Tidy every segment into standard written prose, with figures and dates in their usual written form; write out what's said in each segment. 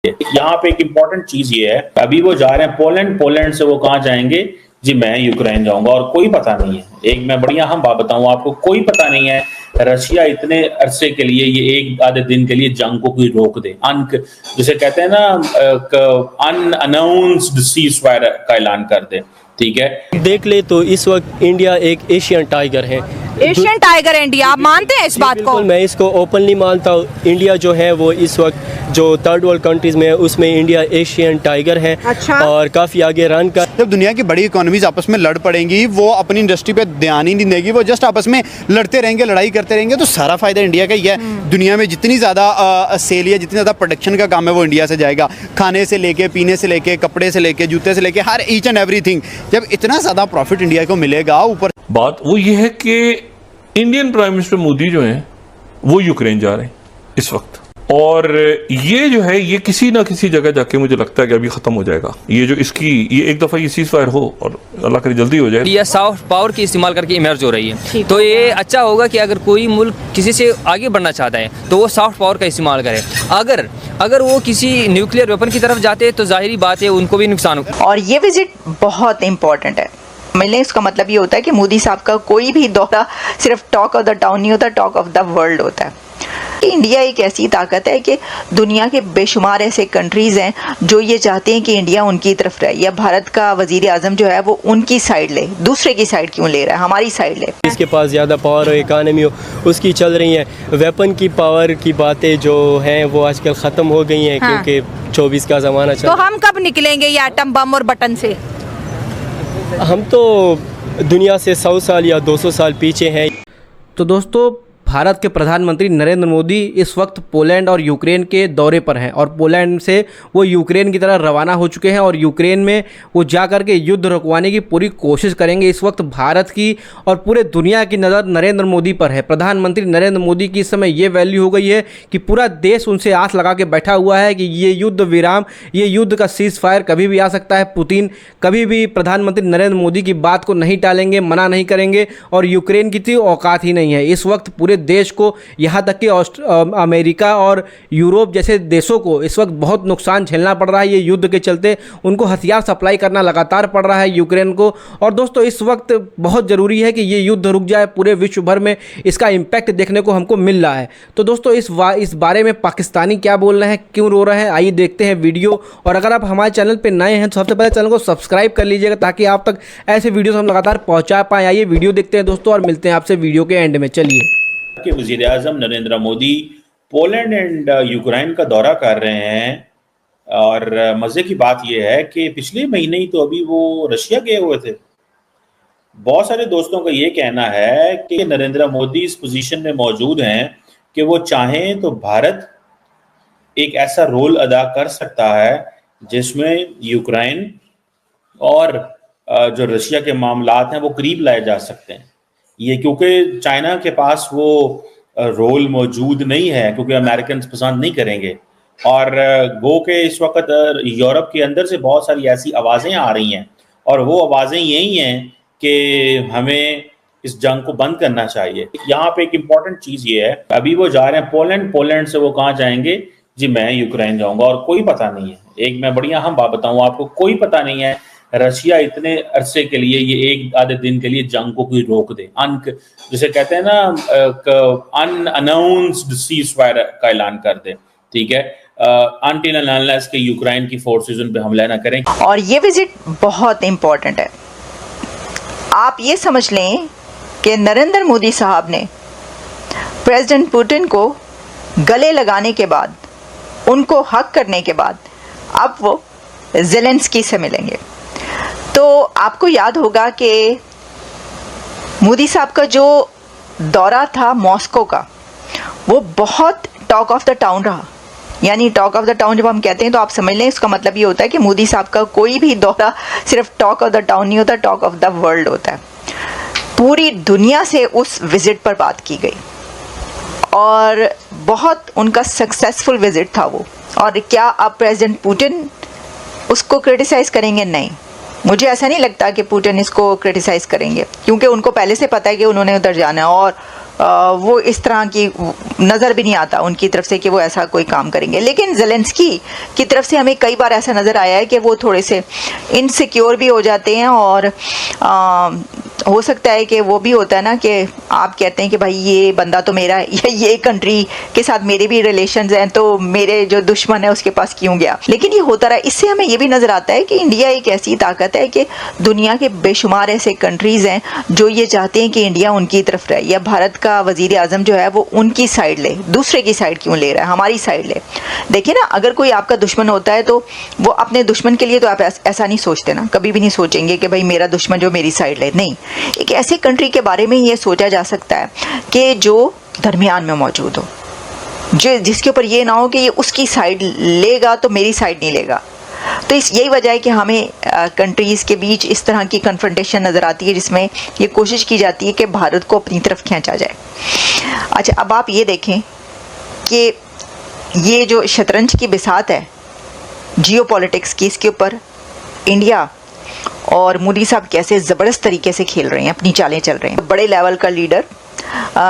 यहाँ पे एक इम्पॉर्टेंट चीज ये है, अभी वो जा रहे हैं पोलैंड से वो कहाँ जाएंगे जी, मैं यूक्रेन जाऊंगा और कोई पता नहीं है। एक मैं बढ़िया हम बात बताऊं आपको, कोई पता नहीं है रशिया इतने अरसे के लिए, ये एक आधे दिन के लिए जंग को कोई रोक दे, जिसे कहते हैं ना अनअनाउंस्ड सीज फायर का ऐलान कर दे। ठीक है, देख ले तो इस वक्त इंडिया एक एशियन टाइगर है। एशियन टाइगर इंडिया, आप मानते हैं इस बात को? मैं इसको ओपनली मानता हूँ। इंडिया जो है वो इस वक्त जो थर्ड वर्ल्ड कंट्रीज में है उसमें इंडिया एशियन टाइगर है। अच्छा। और काफ़ी आगे रन कर। जब दुनिया की बड़ी इकोनॉमीज आपस में लड़ पड़ेंगी, वो अपनी इंडस्ट्री पे ध्यान ही नहीं देगी, वो जस्ट आपस में लड़ते रहेंगे, लड़ाई करते रहेंगे, तो सारा फायदा इंडिया का ही है। दुनिया में जितनी ज़्यादा सेल या जितनी ज़्यादा प्रोडक्शन का काम है वो इंडिया से जाएगा। खाने से लेके, पीने से लेके, कपड़े से लेके, जूते से लेके, हर ईच एंड एवरीथिंग। जब इतना ज़्यादा प्रॉफिट इंडिया को मिलेगा, ऊपर बात वो ये है कि इंडियन प्राइम मिनिस्टर मोदी जो हैं वो यूक्रेन जा रहे हैं इस वक्त, और ये जो है ये किसी ना किसी जगह जाके मुझे लगता है कि अभी खत्म हो जाएगा। ये जो इसकी ये एक दफा ये सीज फायर हो और अल्लाह करे जल्दी हो जाए। ये सॉफ्ट पावर की इस्तेमाल करके इमर्ज हो रही है, तो ये अच्छा होगा कि अगर कोई मुल्क किसी से आगे बढ़ना चाहता है तो वो सॉफ्ट पावर का इस्तेमाल करे। अगर वो किसी न्यूक्लियर वेपन की तरफ जाते हैं तो जाहिर बात है उनको भी नुकसान होगा। और ये विजिट बहुत इंपॉर्टेंट है। मिलने इसका मतलब ये होता है कि मोदी साहब का कोई भी दौरा सिर्फ टॉक ऑफ द टाउन नहीं होता, टॉक ऑफ द वर्ल्ड होता है। कि इंडिया एक ऐसी ताकत है कि दुनिया के बेशुमार ऐसे कंट्रीज़ हैं जो ये चाहते हैं कि इंडिया उनकी तरफ रहे, या भारत का वजीर आजम जो है वो उनकी साइड ले। दूसरे की साइड क्यों ले रहा है, हमारी साइड ले। इसके पास ज़्यादा पावर हो, इकानमी हो, उसकी चल रही है। वेपन की पावर की बातें जो हैं वो आजकल ख़त्म हो गई हैं। हाँ। क्योंकि 24 का ज़माना चल। तो हम कब निकलेंगे ये एटम बम और बटन से? हम तो दुनिया से 100 साल या 200 साल पीछे हैं। तो दोस्तों, भारत के प्रधानमंत्री नरेंद्र मोदी इस वक्त पोलैंड और यूक्रेन के दौरे पर हैं और पोलैंड से वो यूक्रेन की तरफ रवाना हो चुके हैं और यूक्रेन में वो जा कर के युद्ध रुकवाने की पूरी कोशिश करेंगे। इस वक्त भारत की और पूरे दुनिया की नज़र नरेंद्र मोदी पर है। प्रधानमंत्री नरेंद्र मोदी की इस समय ये वैल्यू हो गई है कि पूरा देश उनसे आस लगा के बैठा हुआ है कि ये युद्ध विराम, ये युद्ध का सीज फायर कभी भी आ सकता है। पुतिन कभी भी प्रधानमंत्री नरेंद्र मोदी की बात को नहीं टालेंगे, मना नहीं करेंगे, और यूक्रेन की तो औकात ही नहीं है। इस वक्त पूरे देश को, यहाँ तक कि अमेरिका और यूरोप जैसे देशों को इस वक्त बहुत नुकसान झेलना पड़ रहा है। ये युद्ध के चलते उनको हथियार सप्लाई करना लगातार पड़ रहा है यूक्रेन को। और दोस्तों, इस वक्त बहुत ज़रूरी है कि ये युद्ध रुक जाए। पूरे विश्व भर में इसका इम्पैक्ट देखने को हमको मिल रहा है। तो दोस्तों, इस बारे में पाकिस्तानी क्या बोल रहे हैं, क्यों रो रहे हैं, आइए देखते हैं वीडियो। और अगर आप हमारे चैनल पर नए हैं तो सबसे पहले चैनल को सब्सक्राइब कर लीजिएगा ताकि आप तक ऐसे वीडियोस हम लगातार पहुँचा पाएँ। आइए वीडियो देखते हैं दोस्तों और मिलते हैं आपसे वीडियो के एंड में। चलिए। कि वजीर आजम Narendra Modi Poland and Ukraine का दौरा कर रहे हैं, और मजे की बात यह है कि पिछले महीने ही तो अभी वो रशिया गए हुए थे। बहुत सारे दोस्तों का ये कहना है कि नरेंद्र मोदी इस पोजीशन में मौजूद हैं कि वो चाहें तो भारत एक ऐसा रोल अदा कर सकता है जिसमें यूक्रेन और जो रशिया के मामलात हैं वो करीब लाए जा सकते हैं। ये क्योंकि चाइना के पास वो रोल मौजूद नहीं है, क्योंकि अमेरिकन पसंद नहीं करेंगे, और गो के इस वक्त यूरोप के अंदर से बहुत सारी ऐसी आवाज़ें आ रही हैं, और वो आवाज़ें यही हैं कि हमें इस जंग को बंद करना चाहिए। यहाँ पे एक इम्पॉर्टेंट चीज़ ये है, अभी वो जा रहे हैं पोलैंड से वो कहाँ जाएंगे जी, मैं यूक्रेन जाऊँगा और कोई पता नहीं है। एक मैं बढ़िया हम बात बताऊँ आपको, कोई पता नहीं है रशिया इतने अरसे के लिए, ये एक आधे दिन के लिए जंग को कोई रोक दे, जिसे कहते हैं ना अनअनाउंस्ड सीज फायर का ऐलान कर दे। ठीक है, अनटिल एंड अनलेस के यूक्रेन की फोर्सेस उन पे हमला ना करें। और ये विजिट बहुत इंपॉर्टेंट है। आप ये समझ लें कि नरेंद्र मोदी साहब ने प्रेसिडेंट पुतिन को गले लगाने के बाद, उनको हक करने के बाद, अब वो ज़ेलेंस्की से मिलेंगे। तो आपको याद होगा कि मोदी साहब का जो दौरा था मॉस्को का, वो बहुत टॉक ऑफ द टाउन रहा। यानी टॉक ऑफ द टाउन जब हम कहते हैं तो आप समझ लें इसका मतलब ये होता है कि मोदी साहब का कोई भी दौरा सिर्फ टॉक ऑफ द टाउन नहीं होता, टॉक ऑफ द वर्ल्ड होता है। पूरी दुनिया से उस विज़िट पर बात की गई और बहुत उनका सक्सेसफुल विज़िट था वो। और क्या अब प्रेसिडेंट पुतिन उसको क्रिटिसाइज़ करेंगे? नहीं, मुझे ऐसा नहीं लगता कि पुतिन इसको क्रिटिसाइज़ करेंगे, क्योंकि उनको पहले से पता है कि उन्होंने उधर जाना है। और वो इस तरह की नज़र भी नहीं आता उनकी तरफ से कि वो ऐसा कोई काम करेंगे। लेकिन ज़ेलेंस्की की तरफ से हमें कई बार ऐसा नज़र आया है कि वो थोड़े से इनसिक्योर भी हो जाते हैं, और हो सकता है कि वो भी होता है ना कि आप कहते हैं कि भाई ये बंदा तो मेरा, या ये कंट्री के साथ मेरे भी रिलेशंस हैं, तो मेरे जो दुश्मन है उसके पास क्यों गया। लेकिन ये होता रहा। इससे हमें ये भी नज़र आता है कि इंडिया एक ऐसी ताकत है कि दुनिया के बेशुमार ऐसे कंट्रीज़ हैं जो ये चाहते हैं कि इंडिया उनकी तरफ रहे, या भारत का वज़ीर आज़म जो है वो उनकी साइड ले, दूसरे की साइड क्यों ले रहा है, हमारी साइड ले। देखिए ना, अगर कोई आपका दुश्मन होता है तो वो अपने दुश्मन के लिए तो आप ऐसा नहीं सोचते ना, कभी भी नहीं सोचेंगे कि भाई मेरा दुश्मन जो मेरी साइड ले। नहीं, एक ऐसे कंट्री के बारे में ये सोचा जा सकता है कि जो दरमियान में मौजूद हो, जो जिसके ऊपर ये ना हो कि ये उसकी साइड लेगा तो मेरी साइड नहीं लेगा। तो यही वजह है कि हमें कंट्रीज़ के बीच इस तरह की कन्फ्रंटेशन नज़र आती है, जिसमें ये कोशिश की जाती है कि भारत को अपनी तरफ खींचा जाए। अच्छा, अब आप ये देखें कि ये जो शतरंज की बिसात है जियोपॉलिटिक्स की, इसके ऊपर इंडिया और मोदी साहब कैसे ज़बरदस्त तरीके से खेल रहे हैं, अपनी चालें चल रहे हैं। बड़े लेवल का लीडर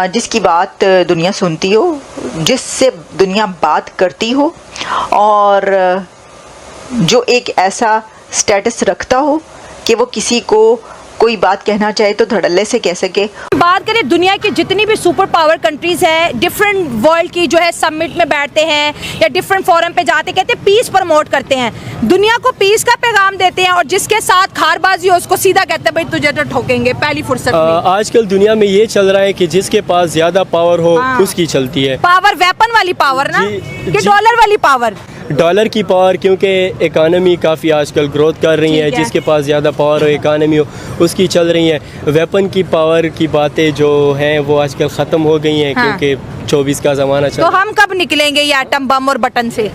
जिसकी बात दुनिया सुनती हो, जिससे दुनिया बात करती हो, और जो एक ऐसा स्टेटस रखता हो कि वो किसी को कोई बात कहना चाहे तो धड़ल्ले से कह सके। बात करें दुनिया की जितनी भी सुपर पावर कंट्रीज है, डिफरेंट वर्ल्ड की जो है समिट में बैठते हैं या डिफरेंट फोरम पे जाते, कहते हैं पीस प्रमोट करते हैं, दुनिया को पीस का पैगाम देते हैं, और जिसके साथ खारबाजी हो उसको सीधा कहते हैं भाई तुझे तो ठोकेंगे पहली फुर्सत में। आजकल दुनिया में ये चल रहा है कि जिसके पास ज्यादा पावर हो उसकी चलती है। पावर वेपन वाली पावर ना, कि डॉलर वाली पावर? डॉलर की पावर, क्योंकि इकानमी काफ़ी आजकल ग्रोथ कर रही है, जिसके पास ज़्यादा पावर हो, इकानमी हो, उसकी चल रही है। वेपन की पावर की बातें जो हैं वो आजकल ख़त्म हो गई हैं, क्योंकि 24 का ज़माना चल। तो हम कब निकलेंगे ये एटम बम और बटन से?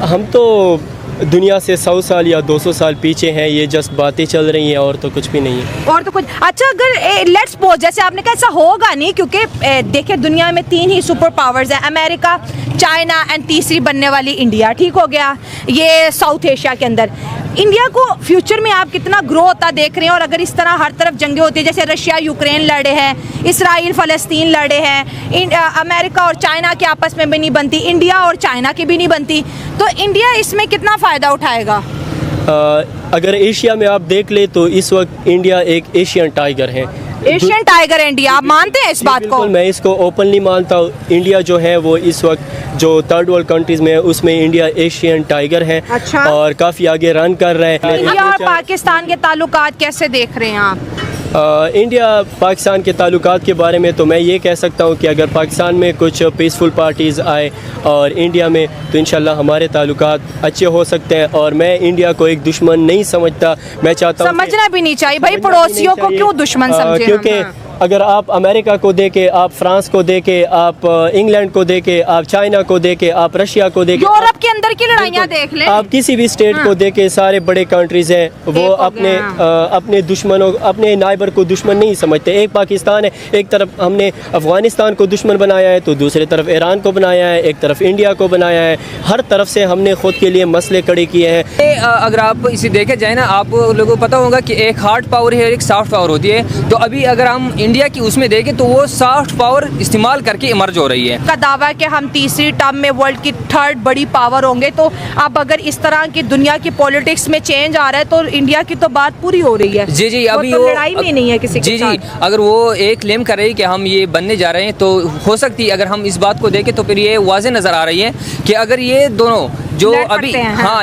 हम तो दुनिया से 100 साल या 200 साल पीछे हैं, ये जस्ट बातें चल रही हैं और तो कुछ भी नहीं है। और तो कुछ अच्छा, अगर लेट्स सपोज जैसे आपने कहा ऐसा होगा नहीं, क्योंकि देखिए दुनिया में 3 ही सुपर पावर्स हैं, अमेरिका, चाइना एंड तीसरी बनने वाली इंडिया। ठीक हो गया, ये साउथ एशिया के अंदर। इंडिया को फ्यूचर में आप कितना ग्रो होता देख रहे हैं, और अगर इस तरह हर तरफ जंगें होती है, जैसे रशिया यूक्रेन लड़े हैं, इसराइल फ़लस्तीन लड़े हैं, अमेरिका और चाइना के आपस में भी नहीं बनती, इंडिया और चाइना की भी नहीं बनती, तो इंडिया इसमें कितना फ़ायदा उठाएगा? अगर एशिया में आप देख ले तो इस वक्त इंडिया एक एशियन टाइगर है। एशियन टाइगर इंडिया, आप मानते हैं इस बात को? मैं इसको ओपनली मानता हूँ। इंडिया जो है वो इस वक्त जो थर्ड वर्ल्ड कंट्रीज में है उसमें इंडिया एशियन टाइगर है। अच्छा। और काफ़ी आगे रन कर रहे हैं। इंडिया और पाकिस्तान के ताल्लुकात कैसे देख रहे हैं आप? इंडिया पाकिस्तान के ताल्लुकात के बारे में तो मैं ये कह सकता हूँ कि अगर पाकिस्तान में कुछ पीसफुल पार्टीज़ आए और इंडिया में, तो इंशाल्लाह हमारे ताल्लुकात अच्छे हो सकते हैं। और मैं इंडिया को एक दुश्मन नहीं समझता। मैं चाहता हूँ, समझना भी नहीं चाहिए भाई, पड़ोसियों को क्यों दुश्मन समझे? क्योंकि अगर आप अमेरिका को देके, आप फ्रांस को देके, आप इंग्लैंड को देके, आप चाइना को देके, आप रशिया को देके, यूरोप के अंदर की लड़ाइयाँ देख लें, आप किसी भी स्टेट को देके, सारे बड़े कंट्रीज हैं वो अपने दुश्मनों, अपने नाइबर को दुश्मन नहीं समझते। एक पाकिस्तान है, एक तरफ हमने अफगानिस्तान को दुश्मन बनाया है, तो दूसरी तरफ ईरान को बनाया है, एक तरफ इंडिया को बनाया है। हर तरफ से हमने खुद के लिए मसले खड़े किए हैं। अगर आप इसे देखे जाए ना, आप लोगों को पता होगा कि एक हार्ड पावर है, एक सॉफ्ट पावर होती है। तो अभी अगर हम इंडिया की उसमें देखें तो वो सॉफ्ट पावर इस्तेमाल करके इमर्ज हो रही है। का दावा है कि हम तीसरी टर्म में वर्ल्ड की 3rd बड़ी पावर होंगे। तो अब अगर इस तरह की दुनिया की पॉलिटिक्स में चेंज आ रहा है तो इंडिया की तो बात पूरी हो रही है। जी जी, अभी वो लड़ाई में नहीं है किसी के साथ। जी, अगर वो एक क्लेम कर रही है कि हम ये बनने जा रहे हैं, तो हो सकती है अगर हम इस बात को देखें तो फिर ये वाज़ेह नज़र आ रही है कि अगर ये दोनों जो अभी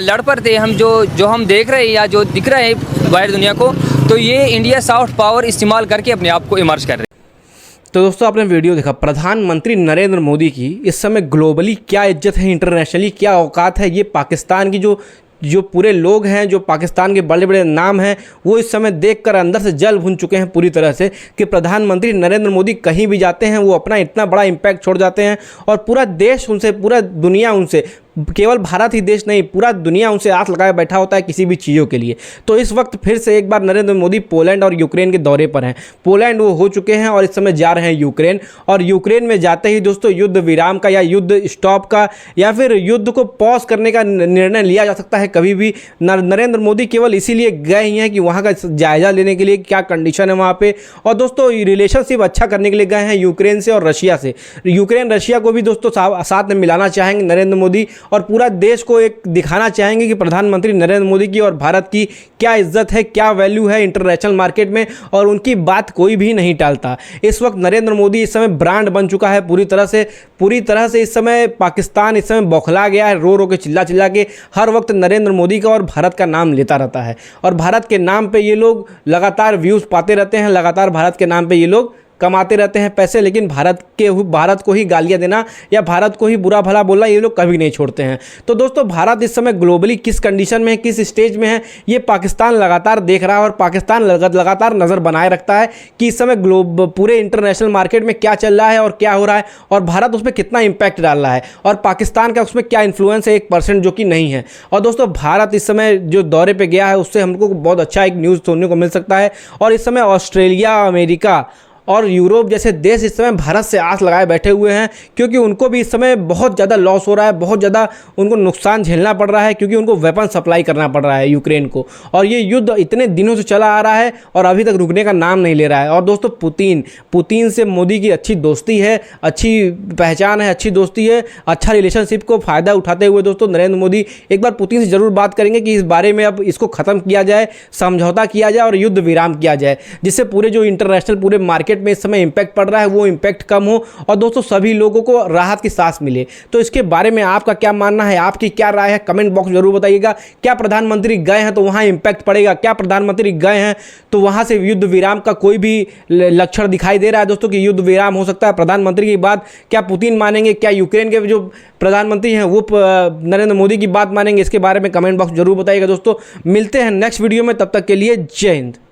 लड़ पड़ते हैं, हम जो हम देख रहे हैं या जो दिख रहे हैं बाहर दुनिया को, तो ये इंडिया सॉफ्ट पावर इस्तेमाल करके अपने आप को इमर्ज कर रहे हैं। तो दोस्तों आपने वीडियो देखा, प्रधानमंत्री नरेंद्र मोदी की इस समय ग्लोबली क्या इज्जत है, इंटरनेशनली क्या औकात है। ये पाकिस्तान की जो पूरे लोग हैं, जो पाकिस्तान के बड़े बड़े नाम हैं, वो इस समय देखकर अंदर से जल भुन चुके हैं पूरी तरह से कि प्रधानमंत्री नरेंद्र मोदी कहीं भी जाते हैं वो अपना इतना बड़ा इम्पैक्ट छोड़ जाते हैं और पूरा देश उनसे, पूरा दुनिया उनसे केवल भारत ही देश नहीं, पूरा दुनिया उनसे आस लगाए बैठा होता है किसी भी चीज़ों के लिए। तो इस वक्त फिर से एक बार नरेंद्र मोदी पोलैंड और यूक्रेन के दौरे पर हैं। पोलैंड वो हो चुके हैं और इस समय जा रहे हैं यूक्रेन, और यूक्रेन में जाते ही दोस्तों युद्ध विराम का या युद्ध स्टॉप का या फिर युद्ध को पॉज करने का निर्णय लिया जा सकता है कभी भी। नरेंद्र मोदी केवल इसीलिए गए ही हैं कि वहाँ का जायजा लेने के लिए क्या कंडीशन है वहाँ पे, और दोस्तों रिलेशनशिप अच्छा करने के लिए गए हैं यूक्रेन से और रशिया से। यूक्रेन रशिया को भी दोस्तों साथ में मिलाना चाहेंगे नरेंद्र मोदी, और पूरा देश को एक दिखाना चाहेंगे कि प्रधानमंत्री नरेंद्र मोदी की और भारत की क्या इज्जत है, क्या वैल्यू है इंटरनेशनल मार्केट में, और उनकी बात कोई भी नहीं टालता। इस वक्त नरेंद्र मोदी इस समय ब्रांड बन चुका है पूरी तरह से इस समय पाकिस्तान इस समय बौखला गया है, रो रो के चिल्ला के हर वक्त नरेंद्र मोदी का और भारत का नाम लेता रहता है, और भारत के नाम पे ये लोग लगातार व्यूज़ पाते रहते हैं, लगातार भारत के नाम पे ये लोग कमाते रहते हैं पैसे, लेकिन भारत को ही गालियां देना या भारत को ही बुरा भला बोलना ये लोग कभी नहीं छोड़ते हैं। तो दोस्तों भारत इस समय ग्लोबली किस कंडीशन में है, किस स्टेज में है, ये पाकिस्तान लगातार देख रहा है, और पाकिस्तान लगातार नज़र बनाए रखता है कि इस समय पूरे इंटरनेशनल मार्केट में क्या चल रहा है और क्या हो रहा है, और भारत उसमें कितना इम्पैक्ट डाल रहा है, और पाकिस्तान का उसमें क्या इन्फ्लुएंस है 1% जो कि नहीं है। और दोस्तों भारत इस समय जो दौरे पर गया है उससे हमको बहुत अच्छा एक न्यूज़ सुनने को मिल सकता है, और इस समय ऑस्ट्रेलिया, अमेरिका और यूरोप जैसे देश इस समय भारत से आस लगाए बैठे हुए हैं, क्योंकि उनको भी इस समय बहुत ज़्यादा लॉस हो रहा है, बहुत ज़्यादा उनको नुकसान झेलना पड़ रहा है, क्योंकि उनको वेपन सप्लाई करना पड़ रहा है यूक्रेन को, और ये युद्ध इतने दिनों से चला आ रहा है और अभी तक रुकने का नाम नहीं ले रहा है। और दोस्तों पुतिन से मोदी की अच्छी दोस्ती है, अच्छी पहचान है, अच्छी दोस्ती है, अच्छा रिलेशनशिप को फ़ायदा उठाते हुए दोस्तों नरेंद्र मोदी एक बार पुतिन से ज़रूर बात करेंगे कि इस बारे में अब इसको ख़त्म किया जाए, समझौता किया जाए और युद्ध विराम किया जाए, जिससे पूरे जो इंटरनेशनल पूरे मार्केट में इस समय इंपैक्ट पड़ रहा है वो इंपैक्ट कम हो, और दोस्तों सभी लोगों को राहत की सांस मिले। तो इसके बारे में आपका क्या मानना है, आपकी क्या राय है, कमेंट बॉक्स जरूर बताइएगा। क्या प्रधानमंत्री गए हैं तो वहां इंपैक्ट पड़ेगा, क्या प्रधानमंत्री गए हैं तो वहां से युद्ध विराम का कोई भी लक्षण दिखाई दे रहा है दोस्तों कि युद्ध विराम हो सकता है? प्रधानमंत्री की बात क्या पुतिन मानेंगे, क्या यूक्रेन के जो प्रधानमंत्री हैं वो नरेंद्र मोदी की बात मानेंगे? इसके बारे में कमेंट बॉक्स जरूर बताइएगा दोस्तों। मिलते हैं नेक्स्ट वीडियो में, तब तक के लिए जय हिंद।